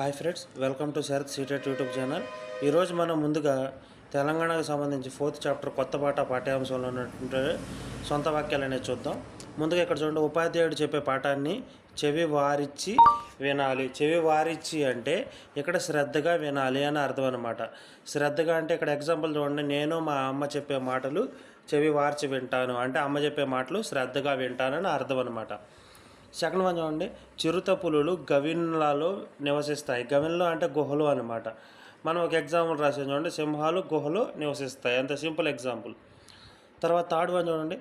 Hi friends, welcome to Sharath CTET YouTube channel. ఈరోజు మనం ముందుగా తెలంగాణకు సంబంధించి 4th చాప్టర్ కొత్త పాఠ్యాంశంలో ఉన్నటువంటి సొంత వాక్యాలు అనేది చూద్దాం. ముందుగా ఇక్కడ చూడండి, ఉపాధ్యాయుడు చెప్పే పాఠాన్ని చెవి వారిచ్చి వినాలి. చెవి వారిచ్చి అంటే ఇక్కడ శ్రద్ధగా వినాలి అని అర్థం అనమాట. శ్రద్ధగా అంటే ఇక్కడ ఎగ్జాంపుల్ చూడండి, నేను మా అమ్మ చెప్పే మాటలు చెవి వార్చి వింటాను అంటే అమ్మ చెప్పే మాటలు శ్రద్ధగా వింటానని అర్థం అనమాట. సెకండ్ వన్ చూడండి, చిరుత పులులు గవిన్లలో నివసిస్తాయి. గవిన్లో అంటే గుహలు అనమాట. మనం ఒక ఎగ్జాంపుల్ రాసాం చూడండి, సింహాలు గుహలో నివసిస్తాయి. అంత సింపుల్ ఎగ్జాంపుల్. తర్వాత థర్డ్ వన్ చూడండి,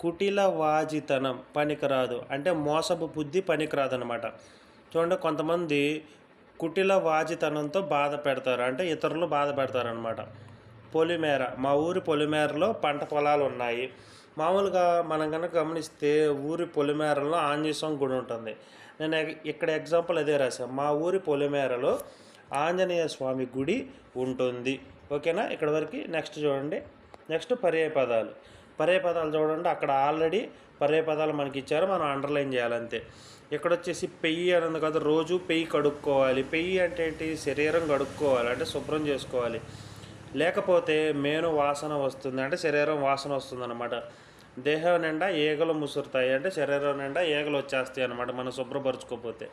కుటిల వాజితనం పనికిరాదు అంటే మోసపు బుద్ధి పనికిరాదు అనమాట. చూడండి, కొంతమంది కుటిల వాజితనంతో బాధ పెడతారు అంటే ఇతరులు బాధ పెడతారనమాట. పొలిమేర, మా ఊరి పొలిమేరలో పంట పొలాలు ఉన్నాయి. మామూలుగా మనం కనుక గమనిస్తే ఊరి పొలిమేరలో ఆంజనేయ స్వామి గుడి ఉంటుంది. నేను ఇక్కడ ఎగ్జాంపుల్ అదే రాశాను, మా ఊరి పొలిమేరలో ఆంజనేయ స్వామి గుడి ఉంటుంది. ఓకేనా, ఇక్కడ వరకు. నెక్స్ట్ చూడండి, నెక్స్ట్ పర్యాయపదాలు. పర్యాయపదాలు చూడండి, అక్కడ ఆల్రెడీ పర్యాయపదాలు మనకి ఇచ్చారు, మనం అండర్లైన్ చేయాలంతే. ఇక్కడ వచ్చేసి పెయ్యి అన్నది కదా, రోజు పెయ్యి కడుక్కోవాలి. పెయ్యి అంటే ఏంటి, శరీరం కడుక్కోవాలి అంటే శుభ్రం చేసుకోవాలి. లేకపోతే మేను వాసన వస్తుంది అంటే శరీరం వాసన వస్తుంది అనమాట. దేహం నిండా ఈగలు ముసురుతాయి అంటే శరీరం నిండా ఈగలు వచ్చేస్తాయి అనమాట మనం శుభ్రపరచుకోకపోతే.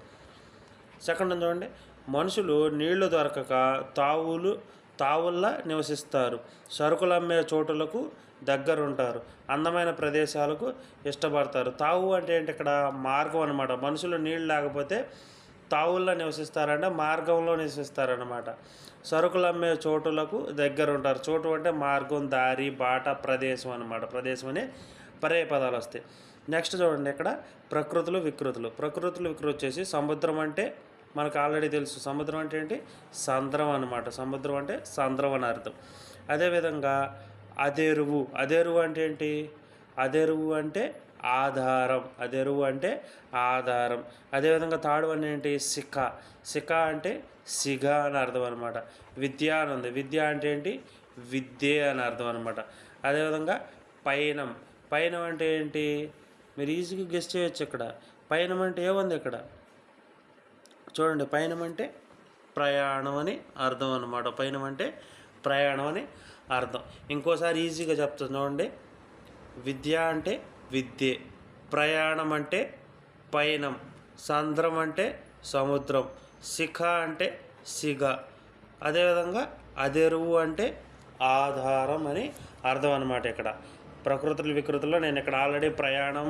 సెకండ్ చూడండి, మనుషులు నీళ్లు దొరకక తావుల్లా నివసిస్తారు. సరుకులు అమ్మే చోటులకు దగ్గరుంటారు. అందమైన ప్రదేశాలకు ఇష్టపడతారు. తావు అంటే ఏంటి, ఇక్కడ మార్గం అనమాట. మనుషులు నీళ్ళు లేకపోతే తావుల్లో నివసిస్తారంటే మార్గంలో నివసిస్తారనమాట. సరుకులు అమ్మే చోటులకు దగ్గర ఉంటారు. చోటు అంటే మార్గం, దారి, బాట, ప్రదేశం అనమాట. ప్రదేశం అనే పర్యాయపదాలు వస్తాయి. నెక్స్ట్ చూడండి, ఇక్కడ ప్రకృతులు వికృతులు. ప్రకృతులు వికృతి వచ్చేసి సముద్రం అంటే మనకు ఆల్రెడీ తెలుసు. సముద్రం అంటే ఏంటి, సంద్రం అనమాట. సముద్రం అంటే సంద్రం అని అర్థం. అదేవిధంగా అదేరువు. అదేరువు అంటే ఏంటి, అదేరువు అంటే ఆధారం. అదెరువు అంటే ఆధారం. అదేవిధంగా థర్డ్ వన్ ఏంటి, శిఖ. శిఖ అంటే సిగ అని అర్థం అనమాట. విద్య అని ఉంది. విద్య అంటే ఏంటి, విద్యే అని అర్థం అనమాట. అదేవిధంగా పయనం. పయనం అంటే ఏంటి, మీరు ఈజీగా గెస్ చేయొచ్చు. ఇక్కడ పయనం అంటే ఏముంది, ఇక్కడ చూడండి, పయనం అంటే ప్రయాణం అని అర్థం అనమాట. పయనం అంటే ప్రయాణం అని అర్థం. ఇంకోసారి ఈజీగా చెప్తాను చూడండి, విద్య అంటే విద్యే, ప్రయాణం అంటే పయనం, సంద్రం అంటే సముద్రం, శిఖ అంటే సిగ, అదేవిధంగా అదెరువు అంటే ఆధారం అని అర్థం అనమాట. ఇక్కడ ప్రకృతుల వికృతుల్లో నేను ఇక్కడ ఆల్రెడీ ప్రయాణం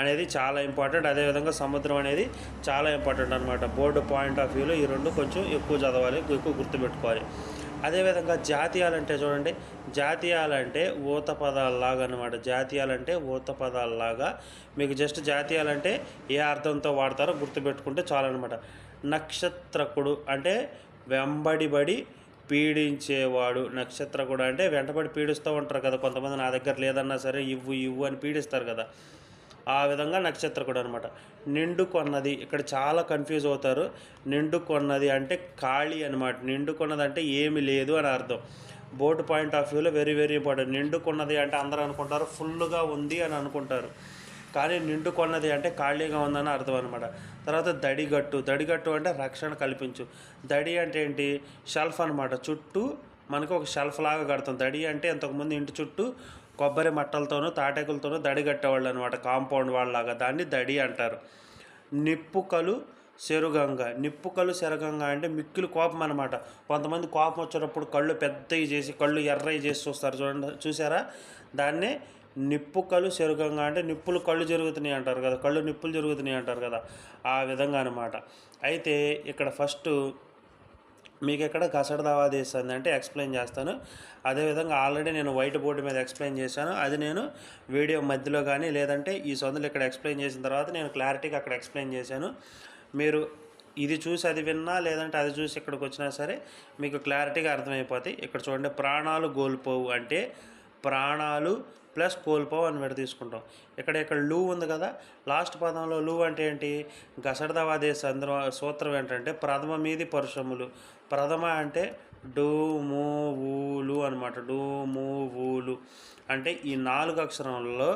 అనేది చాలా ఇంపార్టెంట్, అదేవిధంగా సముద్రం అనేది చాలా ఇంపార్టెంట్ అనమాట. బోర్డు పాయింట్ ఆఫ్ వ్యూలో ఈ రెండు కొంచెం ఎక్కువ చదవాలి, ఎక్కువ గుర్తుపెట్టుకోవాలి. అదేవిధంగా జాతీయాలంటే చూడండి, జాతీయాలంటే ఊత పదాలలాగా అనమాట. జాతీయాలంటే ఊత పదాలలాగా. మీకు జస్ట్ జాతీయాలంటే ఏ అర్థంతో వాడతారో గుర్తుపెట్టుకుంటే చాలన్నమాట. నక్షత్రకుడు అంటే వెంబడిబడి పీడించేవాడు. నక్షత్రకుడు అంటే వెంటబడి పీడిస్తూ ఉంటారు కదా కొంతమంది, నా దగ్గర లేదన్నా సరే ఇవ్వు అని పీడిస్తారు కదా, ఆ విధంగా నక్షత్రకుడు అనమాట. నిండుకొన్నది, ఇక్కడ చాలా కన్ఫ్యూజ్ అవుతారు. నిండుకొన్నది అంటే ఖాళీ అనమాట. నిండుకొన్నది అంటే ఏమి లేదు అని అర్థం. బోర్డు పాయింట్ ఆఫ్ వ్యూలో వెరీ వెరీ ఇంపార్టెంట్. నిండుకొన్నది అంటే అందరూ అనుకుంటారు ఫుల్గా ఉంది అని అనుకుంటారు, కానీ నిండుకొన్నది అంటే ఖాళీగా ఉందని అర్థం అనమాట. తర్వాత దడిగట్టు. దడిగట్టు అంటే రక్షణ కల్పించు. దడి అంటే ఏంటి, షెల్ఫ్ అనమాట. చుట్టూ మనకు ఒక షెల్ఫ్ లాగా కడతాం. దడి అంటే ఇంతకుముందు ఇంటి చుట్టూ కొబ్బరి మట్టలతోనూ తాటేకులతోనూ దడి కట్టేవాళ్ళు అనమాట, కాంపౌండ్ వాళ్ళలాగా. దాన్ని దడి అంటారు. నిప్పుకలు శరుగంగ. నిప్పుకలు శరగంగ అంటే మిక్కిలి కోపం అనమాట. కొంతమంది కోపం వచ్చేటప్పుడు కళ్ళు పెద్దవి చేసి కళ్ళు ఎర్రవి చేసి చూస్తారు చూడండి, చూసారా, దాన్నే నిప్పుకలు శరుగంగా అంటే నిప్పులు కళ్ళు జరుగుతున్నాయి అంటారు కదా, కళ్ళు నిప్పులు జరుగుతున్నాయి అంటారు కదా, ఆ విధంగా అనమాట. అయితే ఇక్కడ ఫస్ట్ మీకు ఎక్కడ గసడదావాదేస్తుంది అంటే ఎక్స్ప్లెయిన్ చేస్తాను. అదేవిధంగా ఆల్రెడీ నేను వైట్ బోర్డు మీద ఎక్స్ప్లెయిన్ చేశాను, అది నేను వీడియో మధ్యలో కానీ లేదంటే ఈ సొంతలు ఇక్కడ ఎక్స్ప్లెయిన్ చేసిన తర్వాత నేను క్లారిటీగా అక్కడ ఎక్స్ప్లెయిన్ చేశాను. మీరు ఇది చూసి అది విన్నా లేదంటే అది చూసి ఇక్కడికి వచ్చినా సరే మీకు క్లారిటీగా అర్థమైపోతాయి. ఇక్కడ చూడండి, ప్రాణాలు కోల్పోవు అంటే ప్రాణాలు ప్లస్ కోల్పోవు అని విడ తీసుకుంటాం. ఇక్కడ లూ ఉంది కదా, లాస్ట్ పదంలో లూ అంటే ఏంటి, గసడదవాదేశ సూత్రం ఏంటంటే ప్రథమ మీది పరుషములు. ప్రథమ అంటే డూమూవులు అనమాట. డూమూవులు అంటే ఈ 4 అక్షరంలో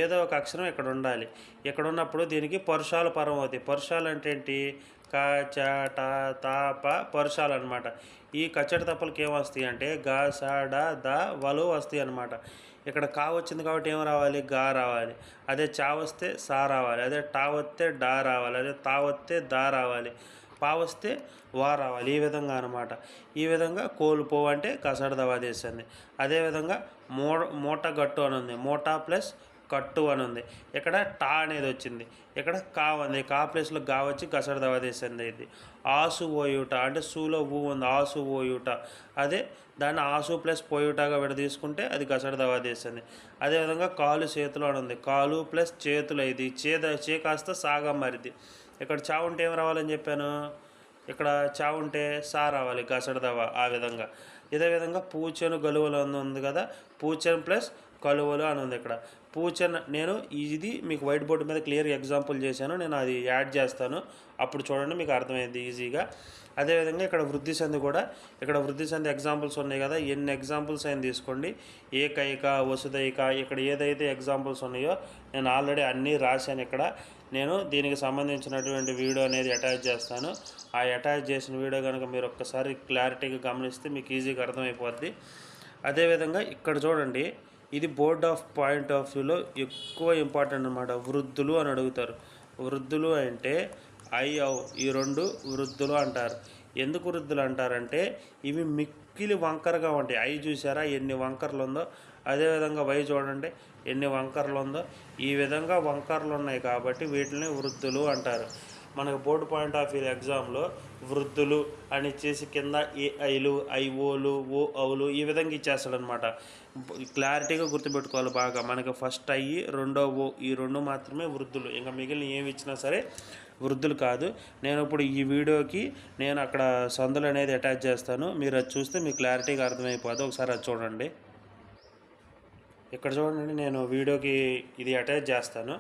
ఏదో ఒక అక్షరం ఇక్కడ ఉండాలి. ఇక్కడ ఉన్నప్పుడు దీనికి పరుషాలు పరం అవుతాయి. పరుషాలు అంటే ఏంటి? క, చ, ట, త, ప పరుషాలు అనమాట. ఈ కచ్చట తప్పలకి ఏమొస్తాయి అంటే గ, స, డ, ద, వలు వస్తాయి అనమాట. ఇక్కడ కా వచ్చింది కాబట్టి ఏం రావాలి? గా రావాలి. అదే చా వస్తే సా రావాలి. అదే టా వస్తే డా రావాలి. అదే తా వస్తే దా రావాలి. పా వస్తే వా రావాలి. ఈ విధంగా అనమాట. ఈ విధంగా కోల్పోవు అంటే కసడ దవాదేశంది. అదేవిధంగా మూట గట్టు అని ఉంది. మూట ప్లస్ కట్టు అని ఉంది. ఇక్కడ టా అనేది వచ్చింది. ఇక్కడ కా ఉంది. కా ప్లేస్లో గా వచ్చి కసడ దవాదేశంది. ఇది ఆసు ఓయుట అంటే సూలో ఊ ఉంది. ఆసు ఓయుట అదే దాన్ని ఆసు ప్లస్ పోయుటగా తీసుకుంటే అది కసడ దవాదేశంది. అదేవిధంగా కాలు చేతులు అని ఉంది. కాలు ప్లస్ చేతులు ఇది చే కాస్త సాగా మారిద్ది. ఇక్కడ చా ఉంటే ఏం రావాలని చెప్పాను? ఇక్కడ చా ఉంటే సా రావాలి. గసడదవ ఆ విధంగా. ఇదే విధంగా పూచెను గలువలు అని ఉంది కదా. పూచెన్ ప్లస్ కలువలు అని ఉంది. ఇక్కడ పూచెన్ నేను ఇది మీకు వైట్ బోర్డు మీద క్లియర్ ఎగ్జాంపుల్ చేశాను. నేను అది యాడ్ చేస్తాను, అప్పుడు చూడండి మీకు అర్థమైంది ఈజీగా. అదేవిధంగా ఇక్కడ వృద్ధి సంధి కూడా, ఇక్కడ వృద్ధి సంధి ఎగ్జాంపుల్స్ ఉన్నాయి కదా. ఎన్ని ఎగ్జాంపుల్స్ అయినా తీసుకోండి. ఏకైక, వసుదైక, ఇక్కడ ఏదైతే ఎగ్జాంపుల్స్ ఉన్నాయో నేను ఆల్రెడీ అన్నీ రాశాను. ఇక్కడ నేను దీనికి సంబంధించినటువంటి వీడియో అనేది అటాచ్ చేస్తాను. ఆ అటాచ్ చేసిన వీడియో కనుక మీరు ఒక్కసారి క్లారిటీగా గమనిస్తే మీకు ఈజీగా అర్థమైపోద్ది. అదేవిధంగా ఇక్కడ చూడండి, ఇది బోర్డ్ ఆఫ్ పాయింట్ ఆఫ్ వ్యూలో ఎక్కువ ఇంపార్టెంట్ అనమాట. వృద్ధులు అని అడుగుతారు. వృద్ధులు అంటే ఐ ఔ ఈ రెండు వృద్ధులు అంటారు. ఎందుకు వృద్ధులు అంటారంటే ఇవి మిక్కిలి వంకరగా ఉంటాయి. ఐ చూసారా ఎన్ని వంకరలు ఉందో, అదేవిధంగా వై చూడండి ఎన్ని వంకరలు ఉందో. ఈ విధంగా వంకరలు ఉన్నాయి కాబట్టి వీటిని వృద్ధులు అంటారు. మనకు బోర్డు పాయింట్ ఆఫ్ వ్యూ ఎగ్జామ్లో వృద్ధులు అని ఇచ్చేసి కింద ఏఐలు, ఐఓలు, ఓ ఔలు ఈ విధంగా ఇచ్చేస్తాడనమాట. క్లారిటీగా గుర్తుపెట్టుకోవాలి బాగా. మనకి ఫస్ట్ అయ్యి రెండో ఓ ఈ రెండు మాత్రమే వృద్ధులు. ఇంకా మిగిలిన ఏమి ఇచ్చినా సరే వృద్ధులు కాదు. నేను ఇప్పుడు ఈ వీడియోకి నేను అక్కడ సందులు అనేది అటాచ్ చేస్తాను. మీరు అది చూస్తే మీకు క్లారిటీగా అర్థమైపోతుంది. ఒకసారి అది చూడండి. ఇక్కడ చూడండి, నేను వీడియోకి ఇది అటాచ్ చేస్తాను.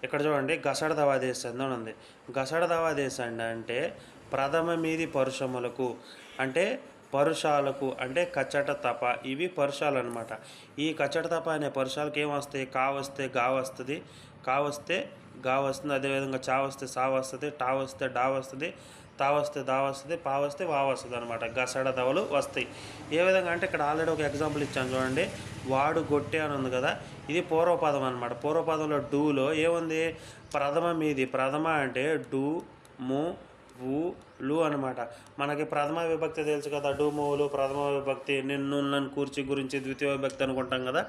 ఇక్కడ చూడండి, గసడ దవాదేశం అని ఉంది. గసడ దవాదేశం అంటే ప్రథమ మీది పరుషములకు అంటే పరుషాలకు అంటే కచ్చట తప ఇవి పరుషాలు అనమాట. ఈ కచ్చట తప అనే పరుషాలకు ఏమొస్తాయి? కా వస్తే గా వస్తుంది, కా వస్తే గా వస్తుంది, అదేవిధంగా చా వస్తే సా వస్తుంది, టా వస్తే డా వస్తుంది, తా వస్తే దా వస్తుంది, పా వస్తే వా వస్తుంది అనమాట. గసడ దవలు వస్తాయి. ఏ విధంగా అంటే ఇక్కడ ఆల్రెడీ ఒక ఎగ్జాంపుల్ ఇచ్చాను చూడండి. వాడు గొట్టె అని ఉంది కదా. ఇది పూర్వపదం అనమాట. పూర్వపదంలో డూలో ఏముంది? ప్రథమ మీది. ప్రథమ అంటే డు, ము, వు, లు అనమాట. మనకి ప్రథమ విభక్తి తెలుసు కదా. డు, మూలు ప్రథమ విభక్తి. నిన్ను, నన్ను, కూర్చి, గురించి ద్వితీయ విభక్తి అనుకుంటాం కదా.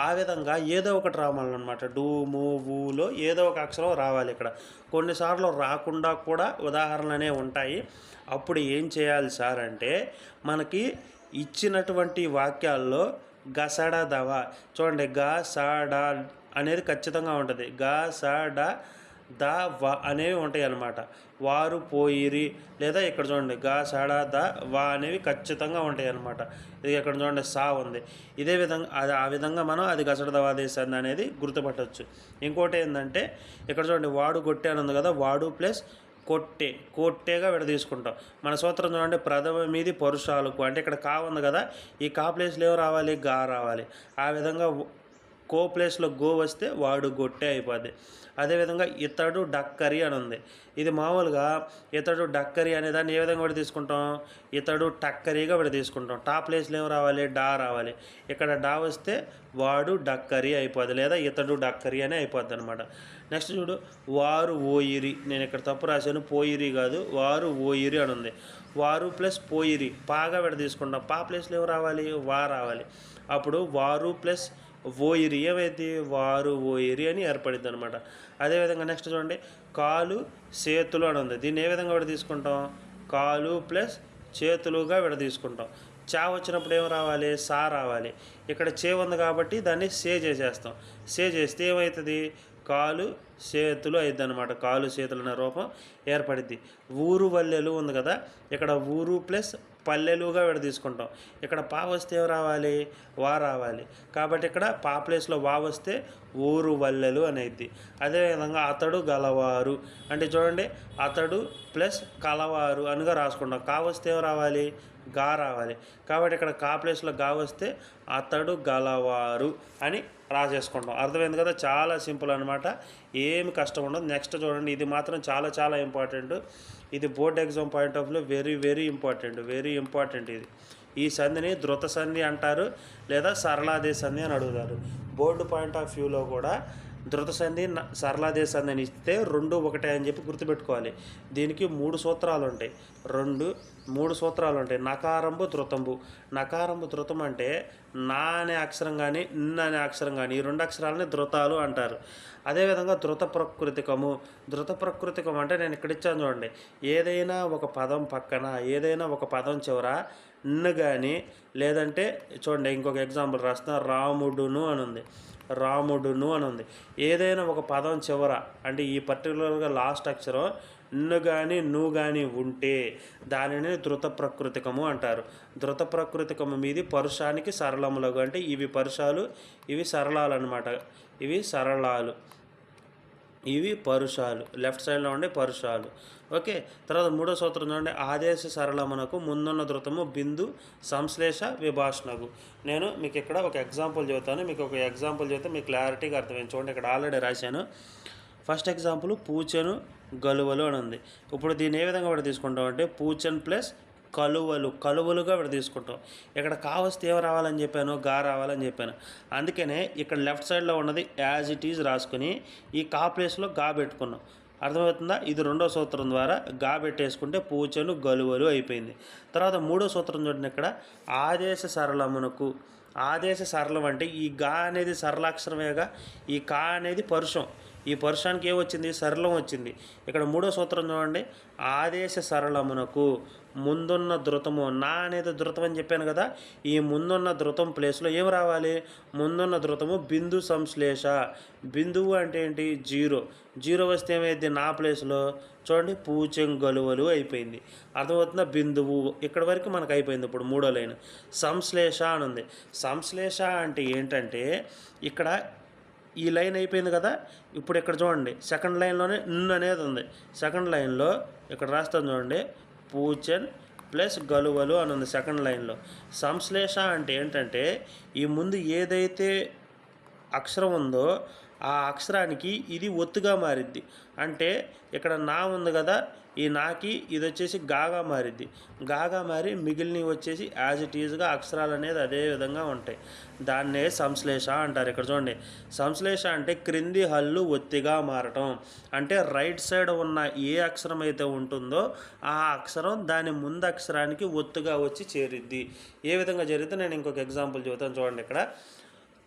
ఆ విధంగా ఏదో ఒకటి రావాలన్నమాట. డు, ము, వులో ఏదో ఒక అక్షరం రావాలి. ఇక్కడ కొన్నిసార్లు రాకుండా కూడా ఉదాహరణలు అనేవి ఉంటాయి. అప్పుడు ఏం చేయాలి సార్ అంటే మనకి ఇచ్చినటువంటి వాక్యాల్లో గసడ దవ చూడండి, గ స డ అనేది ఖచ్చితంగా ఉంటుంది. గ స డ ద వ అనేవి ఉంటాయి అన్నమాట. వారు పోయిరి లేదా ఇక్కడ చూడండి గా సడ ద వా అనేవి ఖచ్చితంగా ఉంటాయి అన్నమాట. ఇది ఇక్కడ చూడండి సా ఉంది. ఇదే విధంగా అది ఆ విధంగా మనం అది గసడ దవాదేశాన్ని అనేది గుర్తుపట్టవచ్చు. ఇంకోటి ఏంటంటే ఇక్కడ చూడండి, వాడు కొట్టే అని ఉంది కదా. వాడు ప్లస్ కొట్టేగా తీసుకుంటాం. మన సూత్రం చూడండి, ప్రథమ మీది పరుషాలకు అంటే ఇక్కడ కా ఉంది కదా. ఈ కా ప్లేస్లో ఏం రావాలి? గా రావాలి. ఆ విధంగా కో ప్లేస్లో గో వస్తే వాడు గొట్టె అయిపోద్ది. అదేవిధంగా ఇతడు డక్కరి అని ఉంది. ఇది మామూలుగా ఇతడు డక్కరి అనే దాన్ని ఏ విధంగా తీసుకుంటాం? ఇతడు టక్కరిగా తీసుకుంటాం. టా ప్లేస్లో ఏం రావాలి? డా రావాలి. ఇక్కడ డా వస్తే వాడు డక్కరి అయిపోద్ది లేదా ఇతడు డక్కరి అని అయిపోద్ది అనమాట. నెక్స్ట్ చూడు, వారు ఓయిరి. నేను ఇక్కడ తప్పు రాశాను, పోయిరి కాదు, వారు ఓయిరి అని ఉంది. వారు ప్లస్ పోయిరి పాగా తీసుకుంటాం. పా ప్లేస్లో ఏం రావాలి? వా రావాలి. అప్పుడు వారు ప్లస్ ఓయిరి ఏమైంది? వారు ఓయిరి అని ఏర్పడింది అనమాట. అదేవిధంగా నెక్స్ట్ చూడండి, కాలు చేతులు అని ఉంది. దీన్ని ఏ విధంగా తీసుకుంటాం? కాలు ప్లస్ చేతులుగా తీసుకుంటాం. చా వచ్చినప్పుడు ఏం రావాలి? సా రావాలి. ఇక్కడ చే ఉంది కాబట్టి దాన్ని సే చేసేస్తాం. సే చేస్తే ఏమవుతుంది? కాలు చేతులు అయిద్ది అనమాట. కాలు చేతులు అనే రూపం ఏర్పడిద్ది. ఊరు వల్లెలు ఉంది కదా. ఇక్కడ ఊరు ప్లస్ పల్లెలుగా తీసుకుంటాం. ఇక్కడ పా వస్తే ఏం రావాలి? వా రావాలి. కాబట్టి ఇక్కడ పా ప్లేస్లో వా వస్తే ఊరు వల్లెలు అనేది. అదేవిధంగా అతడు గలవారు అంటే చూడండి, అతడు ప్లస్ కలవారు అనిగా రాసుకుంటాం. కా వస్తే ఏం రావాలి? గా రావాలి. కాబట్టి ఇక్కడ కా ప్లేస్లో గా వస్తే అతడు గలవారు అని రాసేసుకుంటాం. అర్థమైంది కదా, చాలా సింపుల్ అనమాట, ఏమి కష్టం ఉండదు. నెక్స్ట్ చూడండి, ఇది మాత్రం చాలా చాలా ఇంపార్టెంట్. ఇది board exam point of view very very important. ఈ సంధిని ధృత సంధి అంటారు లేదా సరళాదేశ సంధి అని అడుగుతారు. బోర్డు పాయింట్ ఆఫ్ వ్యూలో కూడా ధృత సంధి సరళాదేశ సంధి అని ఇస్తే 2 ఒకటే అని చెప్పి గుర్తుపెట్టుకోవాలి. దీనికి 3 సూత్రాలు ఉంటాయి. 3 సూత్రాలు ఉంటాయి. నకారంబు ధృతంబు. నకారంబు ధృతం అంటే నా అనే అక్షరం కానీ న్ అనే అక్షరం కానీ ఈ 2 అక్షరాలని ధృతాలు అంటారు. అదేవిధంగా ధృత ప్రకృతికము. ధృత ప్రకృతికం అంటే నేను ఇక్కడ ఇచ్చాను చూడండి, ఏదైనా ఒక పదం పక్కన ఏదైనా ఒక పదం చివర న్ కానీ లేదంటే చూడండి, ఇంకొక ఎగ్జాంపుల్ రాస్తున్నా, రాముడును అని ఉంది. ఏదైనా ఒక పదం చివర అంటే ఈ పర్టికులర్గా లాస్ట్ అక్షరం న్ కానీ ను కానీ ఉంటే దానిని ధృత ప్రకృతికము అంటారు. ధృత ప్రకృతికము మీది పరుషానికి సరళములగు అంటే ఇవి పరుషాలు, ఇవి సరళాలు అనమాట. ఇవి పరుషాలు, లెఫ్ట్ సైడ్లో ఉండే పరుషాలు. ఓకే, తర్వాత 3వ సూత్రం చూడండి, ఆదేశ సరళమునకు ముందున్న ధృతము బిందు సంశ్లేష విభాషణకు. నేను మీకు ఇక్కడ ఒక ఎగ్జాంపుల్ చెబుతాను, మీకు మీకు క్లారిటీగా అర్థమైంది. చూడండి, ఇక్కడ ఆల్రెడీ రాశాను. ఫస్ట్ ఎగ్జాంపుల్ పూచెను గలువలు అని ఉంది. ఇప్పుడు దీన్ని ఏ విధంగా కూడా తీసుకుంటాం అంటే పూచెన్ ప్లస్ కలువలుగా ఇక్కడ తీసుకుంటాం. ఇక్కడ కావస్తే ఏం రావాలని చెప్పాను, గా రావాలని చెప్పాను. అందుకనే ఇక్కడ లెఫ్ట్ సైడ్లో ఉన్నది యాజ్ ఇట్ ఈజ్ రాసుకుని ఈ కా ప్లేస్లో గా పెట్టుకున్నాం. అర్థమవుతుందా? ఇది 2వ సూత్రం ద్వారా గా పెట్టేసుకుంటే పూచెను గలువలు అయిపోయింది. తర్వాత 3వ సూత్రం చూడండి, ఇక్కడ ఆదేశ సరళమునకు. ఆదేశ సరళం అంటే ఈ గా అనేది సరళాక్షరమేగా, ఈ కా అనేది పరుషం. ఈ పరుషానికి ఏమొచ్చింది, సరళం వచ్చింది. ఇక్కడ 3వ సూత్రం చూడండి, ఆదేశ సరళమునకు ముందున్న ధృతము. నా అనేది ధృతం అని చెప్పాను కదా, ఈ ముందున్న ధృతం ప్లేస్లో ఏం రావాలి, ముందున్న ధృతము బిందు సంశ్లేష. బిందువు అంటే ఏంటి, 0 వస్తే ఏమైంది, నా ప్లేస్లో చూడండి పూచెం గలువలు అయిపోయింది. అర్థమవుతుందా? బిందువు ఇక్కడ వరకు మనకు అయిపోయింది. ఇప్పుడు 3వ లైన్ సంశ్లేష అని ఉంది. సంశ్లేష అంటే ఏంటంటే ఇక్కడ ఈ లైన్ అయిపోయింది కదా, ఇప్పుడు ఇక్కడ చూడండి సెకండ్ లైన్లోనే న్ అనేది ఉంది. సెకండ్ లైన్లో ఇక్కడ రాస్తాను చూడండి, పూచెన్ ప్లస్ గలువలు అని ఉంది సెకండ్ లైన్లో. సంశ్లేష అంటే ఏంటంటే ఈ ముందు ఏదైతే అక్షరం ఉందో ఆ అక్షరానికి ఇది ఒత్తుగా మారిద్ది. అంటే ఇక్కడ నా ఉంది కదా, ఈ నాకి ఇది వచ్చేసి గాగా మారిద్ది. గాగా మారి మిగిలినవి వచ్చేసి యాజ్ ఇట్ ఈజ్గా అక్షరాలు అనేది అదే విధంగా ఉంటాయి. దాన్నే సంశ్లేష అంటారు. ఇక్కడ చూడండి, సంశ్లేష అంటే క్రింది హల్లు ఒత్తిగా మారటం. అంటే రైట్ సైడ్ ఉన్న ఏ అక్షరం అయితే ఉంటుందో ఆ అక్షరం దాని ముందు అక్షరానికి ఒత్తుగా వచ్చి చేరిద్ది. ఏ విధంగా చేరిద్దో నేను ఇంకొక ఎగ్జాంపుల్ చెబుతాను. చూడండి, ఇక్కడ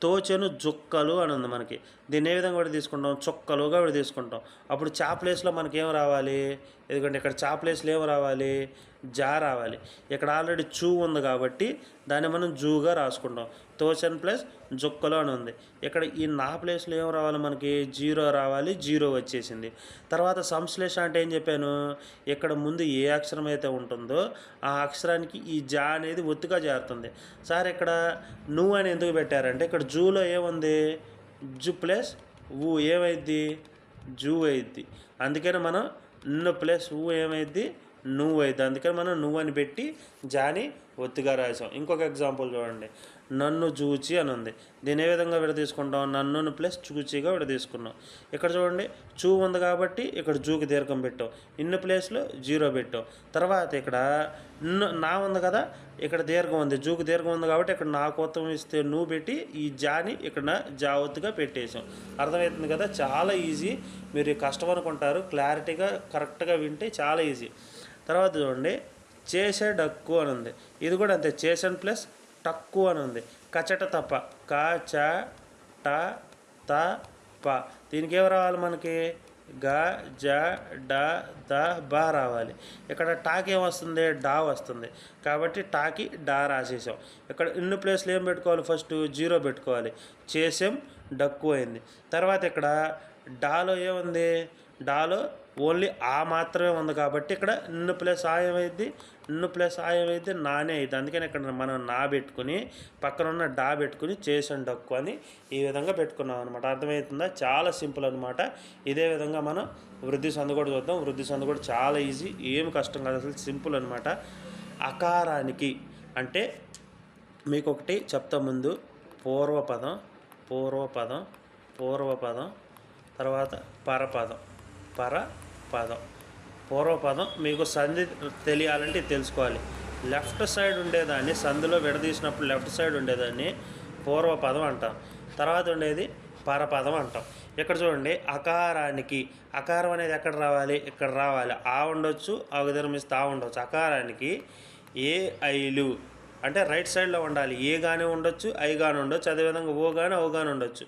తోచెను జుక్కలు అని ఉంది మనకి. దీన్ని ఏ విధంగా కూడా తీసుకుంటాం, చుక్కలుగా కూడా తీసుకుంటాం. అప్పుడు చా ప్లేస్లో మనకి ఏం రావాలి, ఎందుకంటే ఇక్కడ చా ప్లేస్లో ఏం రావాలి, జా రావాలి. ఇక్కడ ఆల్రెడీ చూ ఉంది కాబట్టి దాన్ని మనం జూగా రాసుకుంటాం. తోచెన్ ప్లస్ జుక్కలు అని ఉంది. ఇక్కడ ఈ నా ప్లేస్లో ఏం రావాలి, మనకి 0 రావాలి. 0 వచ్చేసింది. తర్వాత సంశ్లేష అంటే ఏం చెప్పాను, ఇక్కడ ముందు ఏ అక్షరం అయితే ఉంటుందో ఆ అక్షరానికి ఈ జా అనేది ఒత్తుగా చేరుతుంది. సార్ ఇక్కడ నువ్వు అని ఎందుకు పెట్టారంటే ఇక్కడ జూలో ఏముంది, జు ప్లస్ ఊ ఏమైద్ది, జూ అయిద్ది. అందుకని మనం న్ ప్లస్ ఊ ఏమైద్ది, నువ్వు అయితే. అందుకని మనం నువ్వు అని పెట్టి జాని ఒత్తిగా రాసాం. ఇంకొక ఎగ్జాంపుల్ చూడండి, నన్ను జూచి అని ఉంది. దీని ఏ విధంగా విడదీసుకుంటాం, నన్నును ప్లస్ చూచిగా విడదీసుకున్నాం. ఇక్కడ చూడండి చూ ఉంది కాబట్టి ఇక్కడ జూకి దీర్ఘం పెట్టాం, ఇన్ని ప్లేస్లో 0 పెట్టాం. తర్వాత ఇక్కడ నా ఉంది కదా, ఇక్కడ దీర్ఘం ఉంది, జూకి దీర్ఘం ఉంది కాబట్టి ఇక్కడ నా కొత్తం ఇస్తే నువ్వు పెట్టి ఈ జాని ఇక్కడ జా ఒత్తుగా పెట్టేసాం. అర్థమవుతుంది కదా, చాలా ఈజీ. మీరు కష్టం అనుకుంటారు, క్లారిటీగా కరెక్ట్గా వింటే చాలా ఈజీ. తర్వాత చూడండి చేసే డక్కు అని ఉంది. ఇది కూడా అంతే, చేసన్ ప్లస్ టక్కు అని ఉంది. కచట తప్ప, క చ ట త ప. దీనికి ఏమి రావాలి మనకి, గ జ డ ద బ రావాలి. ఇక్కడ టాకి ఏమొస్తుంది, డా వస్తుంది. కాబట్టి టాకి డా రాసేసాం. ఇక్కడ ఇన్ని ప్లేస్లు ఏం పెట్టుకోవాలి, ఫస్ట్ 0 పెట్టుకోవాలి. చేసాం, డక్కు అయింది. తర్వాత ఇక్కడ డాలో ఏముంది, డాలో ఓన్లీ ఆ మాత్రమే ఉంది కాబట్టి ఇక్కడ ఇన్ను ప్లస్ ఆ ఏమైంది, ఇన్ను ప్లస్ ఆ ఏమైంది, నానే అయింది. అందుకని ఇక్కడ మనం నా పెట్టుకుని పక్కన ఉన్న డా పెట్టుకుని చేసాం డక్కు అని ఈ విధంగా పెట్టుకున్నాం అనమాట. అర్థమవుతుందా, చాలా సింపుల్ అనమాట. ఇదే విధంగా మనం వృద్ధి సందు కూడా చూద్దాం. వృద్ధి సందు కూడా చాలా ఈజీ, ఏం కష్టం కాదు, అసలు సింపుల్ అనమాట. అకారానికి అంటే మీకు ఒకటి చెప్తా ముందు. పూర్వపదం తర్వాత పరపదం. పూర్వపదం మీకు సంధి తెలియాలంటే తెలుసుకోవాలి. లెఫ్ట్ సైడ్ ఉండేదాన్ని సంధిలో విడదీసినప్పుడు లెఫ్ట్ సైడ్ ఉండేదాన్ని పూర్వపదం అంటాం. తర్వాత ఉండేది పరపదం అంటాం. ఇక్కడ చూడండి, అకారానికి, అకారం అనేది ఎక్కడ రావాలి? ఇక్కడ రావాలి. ఆ ఉండొచ్చు, అవధర్మిస్తే ఆ ఉండొచ్చు. అకారానికి ఏ ఐలు అంటే రైట్ సైడ్లో ఉండాలి. ఏ గానే ఉండొచ్చు, ఐ గానే ఉండొచ్చు. అదేవిధంగా ఓ గానే ఓ గానే ఉండొచ్చు.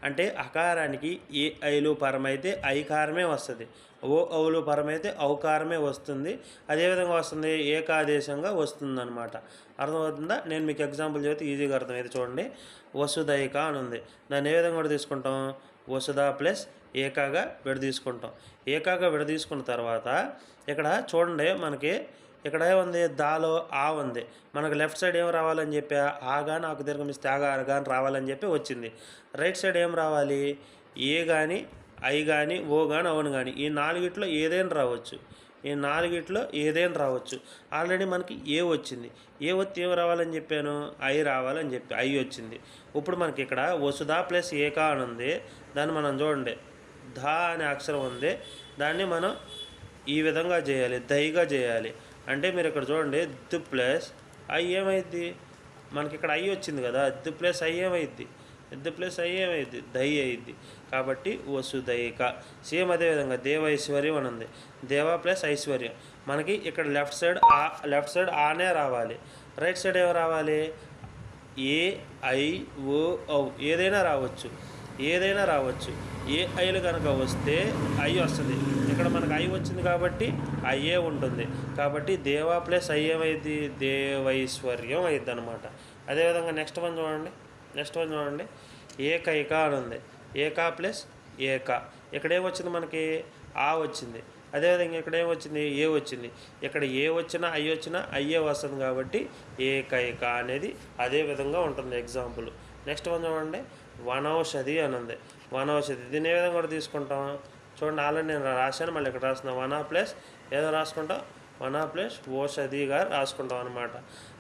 అంటే అకారానికి ఏ ఐలు పరమైతే ఐకారమే వస్తుంది, ఓ ఔలు పరమైతే ఔకారమే వస్తుంది. అదేవిధంగా వస్తుంది, ఏకాదేశంగా వస్తుంది అనమాట. అర్థమవుతుందా? నేను మీకు ఎగ్జాంపుల్ చెబితే ఈజీగా అర్థమైతే చూడండి. వసుదైక అని ఉంది. దాన్ని ఏ విధంగా కూడా తీసుకుంటాం? వసుధ ప్లస్ ఏకాగా విడదీసుకుంటాం. ఏకాగా విడదీసుకున్న తర్వాత ఇక్కడ చూడండి, మనకి ఇక్కడ ఏముంది? దాలో ఆ ఉంది. మనకు లెఫ్ట్ సైడ్ ఏం రావాలని చెప్పి ఆ కానీ ఆకు దీర్ఘమిస్తే ఆగా కానీ రావాలని చెప్పి వచ్చింది. రైట్ సైడ్ ఏం రావాలి? ఏ కానీ ఐ కానీ ఓ కానీ అవును కానీ ఈ నాలుగిట్లో ఏదైనా రావచ్చు. ఆల్రెడీ మనకి ఏ వచ్చింది. ఏ వచ్చి ఏం రావాలని చెప్పాను? ఐ రావాలని చెప్పి ఐ వచ్చింది. ఇప్పుడు మనకి ఇక్కడ వసుధ ప్లస్ ఏకా అని ఉంది. దాన్ని మనం చూడండి, ధ అనే అక్షరం ఉంది. దాన్ని మనం ఈ విధంగా చేయాలి, దైగా చేయాలి. అంటే మీరు ఇక్కడ చూడండి, ది ప్లస్ ఐ ఏమైద్ది? మనకి ఇక్కడ ఐ వచ్చింది కదా, ది ప్లస్ ఐ ఏమైద్ది? దై అయిద్ది. కాబట్టి వసుదైక. సేమ్ అదేవిధంగా దేవైశ్వర్యం అని ఉంది. దేవ ప్లస్ ఐశ్వర్యం. మనకి ఇక్కడ లెఫ్ట్ సైడ్ ఆనే రావాలి. రైట్ సైడ్ ఏమి రావాలి? ఏ ఐ ఓ ఔ ఏదైనా రావచ్చు. ఏ ఐలు కనుక వస్తే ఐ వస్తుంది. ఇక్కడ మనకు ఐ వచ్చింది కాబట్టి ఐఏ ఉంటుంది. కాబట్టి దేవ ప్లస్ ఐ ఏమైంది? దేవైశ్వర్యం అయింది అనమాట. అదేవిధంగా నెక్స్ట్ వన్ చూడండి, ఏకైక అని ఉంది. ఏకా ప్లస్ ఏక. ఇక్కడ ఏమొచ్చింది? మనకి ఆ వచ్చింది. అదేవిధంగా ఇక్కడ ఏమొచ్చింది? ఏ వచ్చింది. ఇక్కడ ఏ వచ్చినా ఐ వచ్చినా అయ్యే వస్తుంది కాబట్టి ఏకైక అనేది అదే విధంగా ఉంటుంది ఎగ్జాంపుల్. నెక్స్ట్ వన్ చూడండి, వనౌషధి అని ఉంది. వనౌషధి దీన్ని ఏ విధంగా కూడా తీసుకుంటాం? చూడండి, ఆల్రెడీ నేను రాశాను, మళ్ళీ ఇక్కడ రాస్తున్నాను. వన ప్లస్ ఏదో రాసుకుంటాం, వన ప్లస్ ఓషధిగా రాసుకుంటాం అనమాట.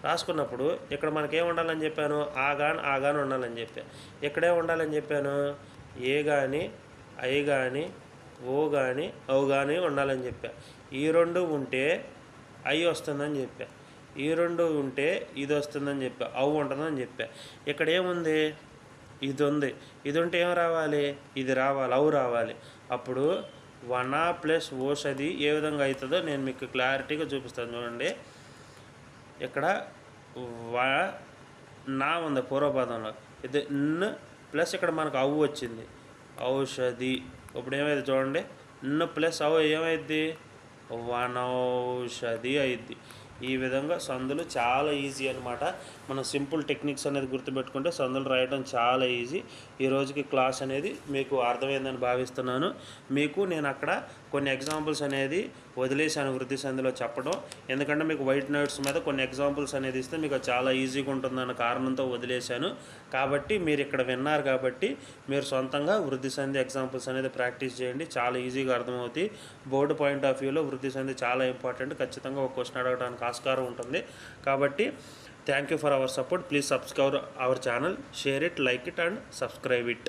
రాసుకున్నప్పుడు ఇక్కడ మనకేం ఉండాలని చెప్పాను? ఆగాని ఉండాలని చెప్పాను. ఇక్కడే ఉండాలని చెప్పాను? ఏ కానీ ఐ కానీ ఓ కానీ ఔ కానీ ఉండాలని చెప్పా. ఈ రెండు ఉంటే ఐ వస్తుందని చెప్పా. ఈ రెండు ఉంటే ఇది వస్తుందని చెప్పా. ఔ ఉంటుందని చెప్పా. ఇక్కడ ఏముంది? ఇది ఉంది. ఇది ఉంటే ఏం రావాలి? ఇది రావాలి, ఔ రావాలి. అప్పుడు వన ప్లస్ ఓషధి ఏ విధంగా అవుతుందో నేను మీకు క్లారిటీగా చూపిస్తాను. చూడండి, ఇక్కడ నా ఉంది పూర్వపదంలో. ఇది న్ ప్లస్ ఇక్కడ మనకు ఔ వచ్చింది, ఔషధి. ఇప్పుడు ఏమైంది చూడండి, న్ ప్లస్ ఔ ఏమైద్ది? వనౌషధి అయిద్ది. ఈ విధంగా సందులు చాలా ఈజీ అనమాట. మనం సింపుల్ టెక్నిక్స్ అనేది గుర్తుపెట్టుకుంటే సందులు రాయడం చాలా ఈజీ. ఈ రోజుకి క్లాస్ అనేది మీకు అర్థమైందని భావిస్తున్నాను. మీకు నేను అక్కడ కొన్ని ఎగ్జాంపుల్స్ అనేది వదిలేసాను వృద్ధి సంధిలో చెప్పడం. ఎందుకంటే మీకు వైట్ నోట్స్ మీద కొన్ని ఎగ్జాంపుల్స్ అనేది ఇస్తే మీకు చాలా ఈజీగా ఉంటుందన్న కారణంతో వదిలేశాను. కాబట్టి మీరు ఇక్కడ విన్నారు కాబట్టి మీరు సొంతంగా వృద్ధి సంధి ఎగ్జాంపుల్స్ అనేది ప్రాక్టీస్ చేయండి. చాలా ఈజీగా అర్థమవుతాయి. బోర్డు పాయింట్ ఆఫ్ వ్యూలో వృద్ధి సంధి చాలా ఇంపార్టెంట్. ఖచ్చితంగా ఒక క్వశ్చన్ అడగడానికి ఆస్కారం ఉంటుంది. కాబట్టి thank you for our support. Please subscribe our channel, share it, like it and subscribe it.